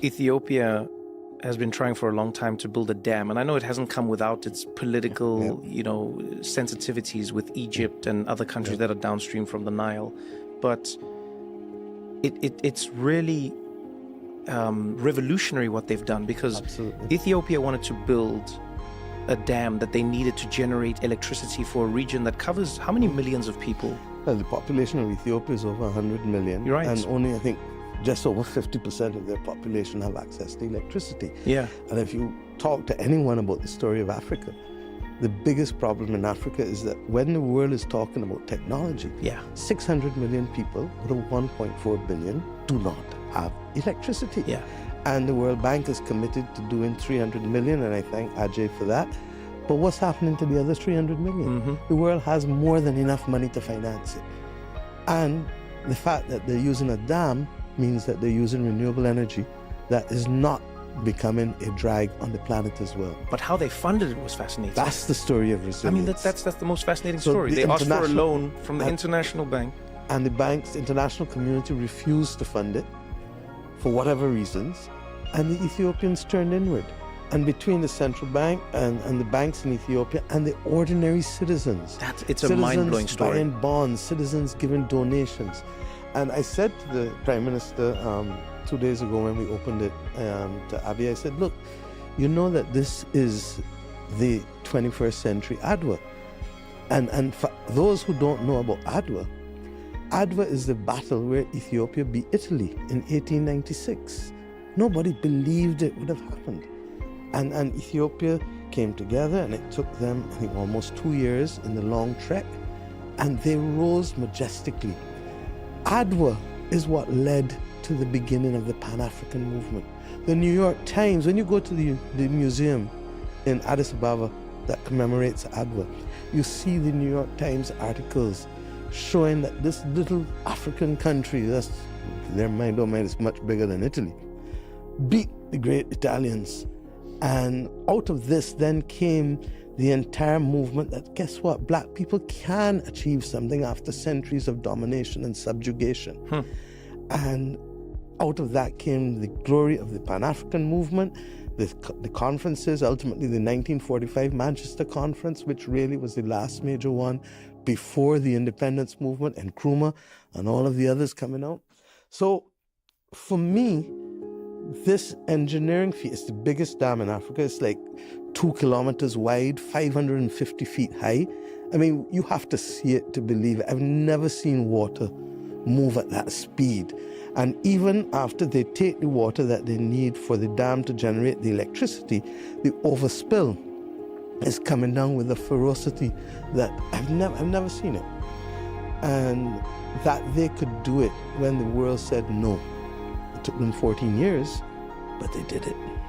Ethiopia has been trying for a long time to build a dam, and I know it hasn't come without its political, sensitivities with Egypt and other countries that are downstream from the Nile, but it's really revolutionary what they've done, because Ethiopia wanted to build a dam that they needed to generate electricity for a region that covers how many millions of people? Well, the population of Ethiopia is over 100 million. You're right. And only, I think, just over 50% of their population have access to electricity. Yeah. And if you talk to anyone about the story of Africa, the biggest problem in Africa is that when the world is talking about technology, 600 million people out of 1.4 billion do not have electricity. Yeah. And the World Bank is committed to doing 300 million, and I thank Ajay for that. But what's happening to the other 300 million? The world has more than enough money to finance it. And the fact that they're using a dam means that they're using renewable energy that is not becoming a drag on the planet as well. But how they funded it was fascinating. That's the story of resilience. I mean, that's the most fascinating story. They asked for a loan from the International Bank. And the bank's international community refused to fund it for whatever reasons, and the Ethiopians turned inward. And between the central bank and the banks in Ethiopia and the ordinary citizens. It's a mind-blowing story. Citizens buying bonds, citizens giving donations. And I said to the Prime Minister 2 days ago when we opened it to Abiy, I said, look, you know that this is the 21st century ADWA. And for those who don't know about ADWA, ADWA is the battle where Ethiopia beat Italy in 1896. Nobody believed it would have happened. And Ethiopia came together, and it took them, I think, almost 2 years in the long trek, and they rose majestically. ADWA is what led to the beginning of the Pan-African movement. The New York Times, when you go to the museum in Addis Ababa that commemorates ADWA, you see the New York Times articles showing that this little African country, that's, their mind, oh mind, is much bigger than Italy, beat the great Italians. And out of this then came the entire movement that, guess what, black people can achieve something after centuries of domination and subjugation. And out of that came the glory of the Pan-African movement, the conferences, ultimately the 1945 Manchester Conference, which really was the last major one before the independence movement, and Nkrumah and all of the others coming out. So for me, this engineering feat is the biggest dam in Africa. It's like 2 kilometers wide, 550 feet high. I mean, you have to see it to believe it. I've never seen water move at that speed. And even after they take the water that they need for the dam to generate the electricity, the overspill is coming down with a ferocity that I've never seen it. And that they could do it when the world said no. It took them 14 years, but they did it.